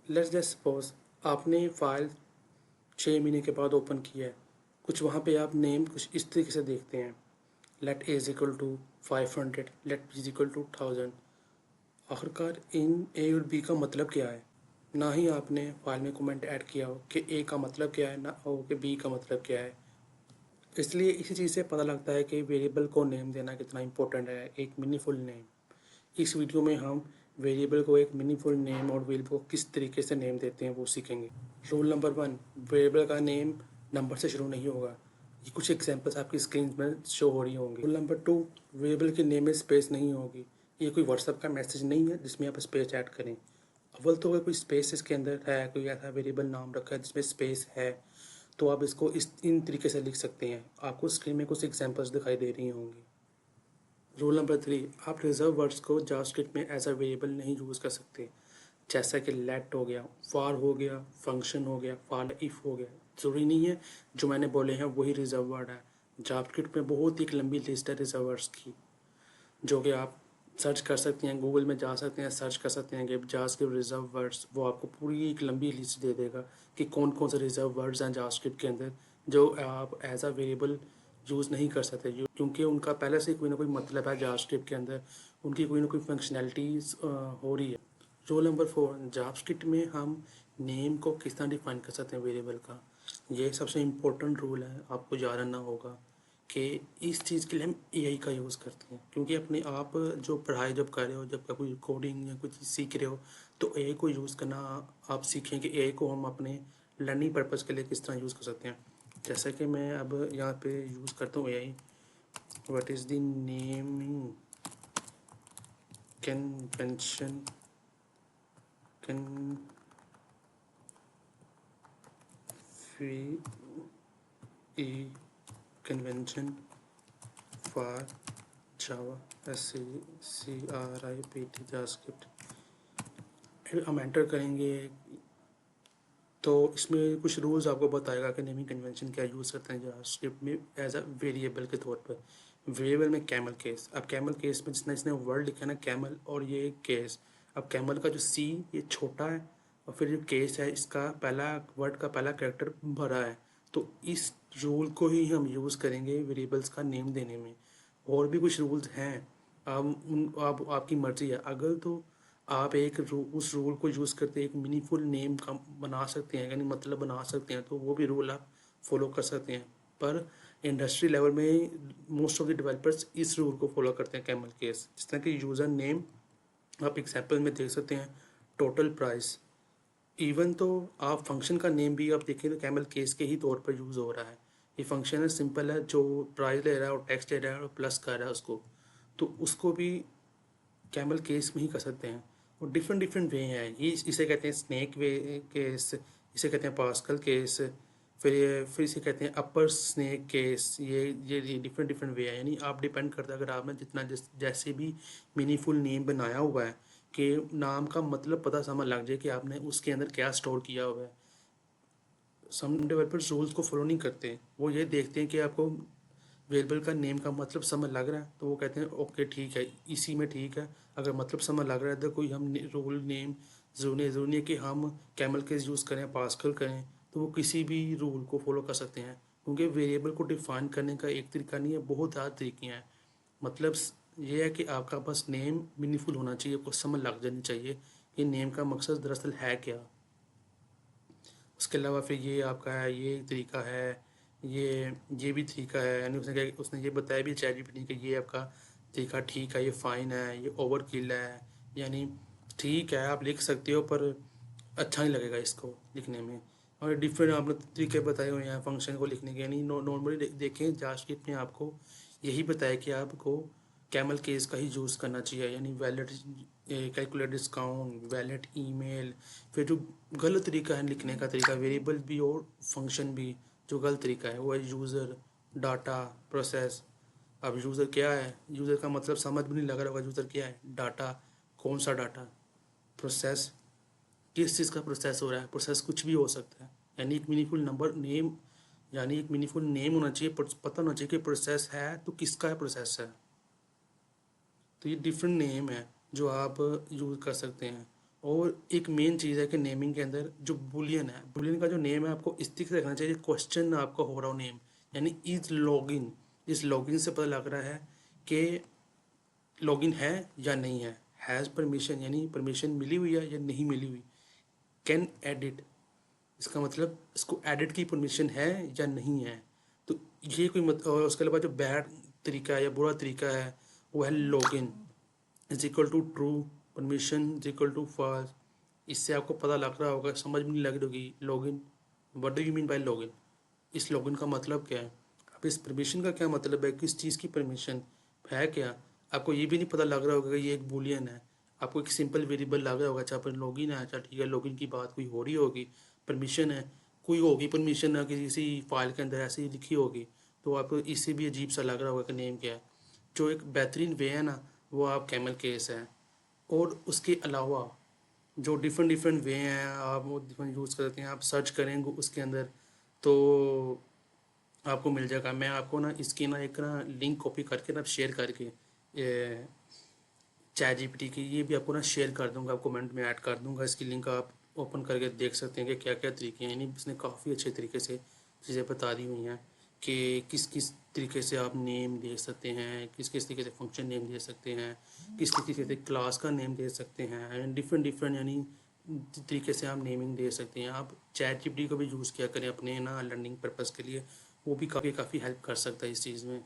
Let's just suppose आपने file 6 महीने के बाद ओपन किया है। कुछ वहाँ पे आप नेम कुछ इस तरीके से देखते हैं, let A is equal to 500, let B is equal to 1000। आखिरकार इन ए और बी का मतलब क्या है? ना ही आपने फाइल में कमेंट ऐड किया हो कि ए का मतलब क्या है, ना हो कि बी का मतलब क्या है। इसलिए इसी चीज़ से पता लगता है कि वेरिएबल को नेम देना कितना इंपॉर्टेंट है, एक मीनिंगफुल नेम। इस वीडियो में हम वेरिएबल को एक मीनिंगफुल नेम और वेरिएबल को किस तरीके से नेम देते हैं वो सीखेंगे। रूल नंबर 1, वेरिएबल का नेम नंबर से शुरू नहीं होगा। ये कुछ एग्जांपल्स आपकी स्क्रीन में शो हो रही होंगी। रूल नंबर 2, वेरिएबल के नेम में स्पेस नहीं होगी। ये कोई व्हाट्सएप का मैसेज नहीं है जिसमें आप स्पेस ऐड करें। अव्वल तो अगर कोई स्पेस इसके अंदर है, कोई ऐसा वेरिएबल नाम रखा है जिसमें स्पेस है, तो आप इसको इन तरीके से लिख सकते हैं। आपको स्क्रीन में कुछ एग्जांपल्स दिखाई दे रही होंगी। रूल नंबर 3, आप रिजर्व वर्ड्स को जावास्क्रिप्ट में एज अ वेरिएबल नहीं यूज़ कर सकते। जैसा कि लेट हो गया, फॉर हो गया, फंक्शन हो गया, फॉर इफ हो गया। ज़रूरी नहीं है जो मैंने बोले हैं वही रिजर्व वर्ड है। जावास्क्रिप्ट में बहुत ही एक लंबी लिस्ट है रिजर्व वर्ड्स की, जो कि आप सर्च कर सकते हैं, गूगल में जा सकते हैं, सर्च कर सकते हैं कि जावास्क्रिप्ट रिजर्व वर्ड्स। वो आपको पूरी एक लंबी लिस्ट दे देगा कि कौन कौन से रिजर्व वर्ड्स हैं जावास्क्रिप्ट के अंदर जो आप एज अ वेरिएबल यूज़ नहीं कर सकते, क्योंकि उनका पहले से कोई ना कोई मतलब है जावास्क्रिप्ट के अंदर, उनकी कोई ना कोई फंक्शनैलिटीज़ हो रही है। रूल नंबर 4, जावास्क्रिप्ट में हम नेम को किस तरह डिफाइन कर सकते हैं वेरिएबल का। ये सबसे इम्पोर्टेंट रूल है, आपको जानना होगा कि इस चीज़ के लिए हम एआई का यूज़ करते हैं। क्योंकि अपने आप जो पढ़ाई जब कर रहे हो, जब कोई कोडिंग या कोई चीज़ सीख रहे हो, तो एआई को यूज़ करना आप सीखें कि एआई को हम अपने लर्निंग पर्पज़ के लिए किस तरह यूज़ कर सकते हैं। जैसा कि मैं अब यहाँ पे यूज़ करता हूँ AI. What is the naming convention convention for Java, SCRIPT JavaScript. हम एंटर करेंगे तो इसमें कुछ रूल्स आपको बताएगा कि नेमिंग कन्वेंशन क्या यूज़ करते हैं जावास्क्रिप्ट में एज अ वेरिएबल के तौर पर। वेरिएबल में कैमल केस, अब कैमल केस में जितना इसने वर्ड लिखा है ना कैमल, और ये केस, अब कैमल का जो सी ये छोटा है और फिर जो केस है इसका पहला वर्ड का पहला कैरेक्टर भरा है। तो इस रूल को ही हम यूज़ करेंगे वेरिएबल्स का नेम देने में। और भी कुछ रूल्स हैं, आप आपकी मर्ज़ी है। अगर तो आप उस रूल को यूज़ करते एक मीनिंगफुल नेम का बना सकते हैं, यानी मतलब बना सकते हैं, तो वो भी रूल आप फॉलो कर सकते हैं। पर इंडस्ट्री लेवल में मोस्ट ऑफ द डेवलपर्स इस रूल को फॉलो करते हैं, कैमल केस। जिस तरह कि यूज़र नेम आप एग्जाम्पल में देख सकते हैं, टोटल प्राइस। इवन तो आप फंक्शन का नेम भी आप देखें तो कैमल केस के ही तौर पर यूज़ हो रहा है। ये फंक्शन है, सिंपल है, जो प्राइस ले रहा है और टेक्स्ट ले रहा है और प्लस कर रहा है उसको, तो उसको भी कैमल केस में ही कर सकते हैं। और डिफरेंट डिफरेंट वे हैं, ये इसे कहते हैं स्नेक वे केस, इसे कहते हैं पास्कल केस, फिर इसे कहते हैं अपर स्नेक केस। ये डिफरेंट डिफरेंट वे है, यानी आप डिपेंड करता है अगर आपने जितना जैसे भी मीनिंगफुल नेम बनाया हुआ है कि नाम का मतलब पता समझ लग जाए कि आपने उसके अंदर क्या स्टोर किया हुआ है। सम डेवलपर्स रूल्स को फॉलो नहीं करते, वो ये देखते हैं कि आपको वेरिएबल का नेम का मतलब समझ लग रहा है तो वो कहते हैं ओके ठीक है, इसी में ठीक है। अगर मतलब समझ लग रहा है तो कोई हम रूल नेम ज़रूरी नहीं है कि हम कैमल केस यूज़ करें, पास्कल करें, तो वो किसी भी रूल को फॉलो कर सकते हैं। क्योंकि वेरिएबल को डिफाइन करने का एक तरीका नहीं है, बहुत ज़्यादा तरीके हैं। मतलब ये है कि आपका बस नेम मीनिंगफुल होना चाहिए, आपको समझ लग जानी चाहिए कि नेम का मकसद दरअसल है क्या। उसके अलावा फिर ये आपका है, ये एक तरीका है, ये भी तरीका है। यानी उसने ये बताया भी चैटजीपीटी कि ये आपका तरीका ठीक है, ये फ़ाइन है, ये ओवर किल है। यानी ठीक है, आप लिख सकते हो पर अच्छा नहीं लगेगा इसको लिखने में। और डिफरेंट आपने तरीके बताए हुए हैं फंक्शन को लिखने के। यानी नॉर्मली देखें जावास्क्रिप्ट ने आपको यही बताया कि आपको कैमल केस का ही यूज़ करना चाहिए, यानी valid calculate discount, valid email. फिर जो गलत तरीका है लिखने का तरीका, वेरिएबल भी और फंक्शन भी, जो गलत तरीका है वो है यूज़र, डाटा, प्रोसेस। अब यूज़र क्या है, यूज़र का मतलब समझ भी नहीं लग रहा होगा यूज़र क्या है, डाटा, कौन सा डाटा, प्रोसेस, किस चीज़ का प्रोसेस हो रहा है, प्रोसेस कुछ भी हो सकता है। यानी एक मीनिंगफुल नंबर नेम, यानी एक मीनिंगफुल नेम होना चाहिए, पता होना चाहिए कि प्रोसेस है तो किसका है प्रोसेस है। तो ये डिफरेंट नेम है जो आप यूज़ कर सकते हैं। और एक मेन चीज़ है कि नेमिंग के अंदर जो बुलियन है, बुलियन का जो नेम है आपको इस तरीके से रखना चाहिए, क्वेश्चन आपका हो रहा हो नेम, यानी इज लॉगिन। इस लॉगिन से पता लग रहा है कि लॉगिन है या नहीं है। हैज़ परमिशन यानी परमिशन मिली हुई है या नहीं मिली हुई। कैन एडिट, इसका मतलब इसको एडिट की परमिशन है या नहीं है। तो ये कोई और उसके अलावा जो बैड तरीका है या बुरा तरीका है वो है login is equal to true, permission is equal to false. इससे आपको पता लग रहा होगा, समझ में नहीं लग रही होगी login, what do you mean by login, इस लॉगिन का मतलब क्या है। अब इस परमिशन का क्या मतलब है, किस चीज़ की परमिशन है क्या। आपको ये भी नहीं पता लग रहा होगा कि ये एक बूलियन है। आपको एक सिंपल वेरिएबल लग रहा होगा, अच्छा पर लॉगिन है, अच्छा ठीक है लॉगिन की बात कोई हो रही होगी, परमिशन है कोई होगी, परमिशन है किसी फाइल के अंदर ऐसे ही लिखी होगी, तो आपको इससे भी अजीब सा लग रहा होगा कि नेम क्या है। जो एक बेहतरीन वे है ना वो आप कैमल केस है। और उसके अलावा जो डिफरेंट डिफरेंट वे हैं आप वो डिफरेंट यूज़ करते हैं, आप सर्च करेंगे उसके अंदर तो आपको मिल जाएगा। मैं आपको ना इसकी ना एक ना लिंक कॉपी करके ना शेयर करके चैट जीपीटी की ये भी आपको ना शेयर कर दूंगा, आप कमेंट में ऐड कर दूंगा इसकी लिंक, आप ओपन करके देख सकते हैं कि क्या क्या तरीके हैं। यानी इसने काफ़ी अच्छे तरीके से चीज़ें बता दी हुई हैं कि किस किस तरीके से आप नेम दे सकते हैं, किस किस तरीके से फंक्शन नेम दे सकते हैं, किस किस तरीके से क्लास का नेम दे सकते हैं, एंड डिफरेंट डिफरेंट यानी तरीके से आप नेमिंग दे सकते हैं। आप चैट जीपीटी को भी यूज़ किया करें अपने ना लर्निंग पर्पज़ के लिए, वो भी काफ़ी काफ़ी हेल्प कर सकता है इस चीज़ में।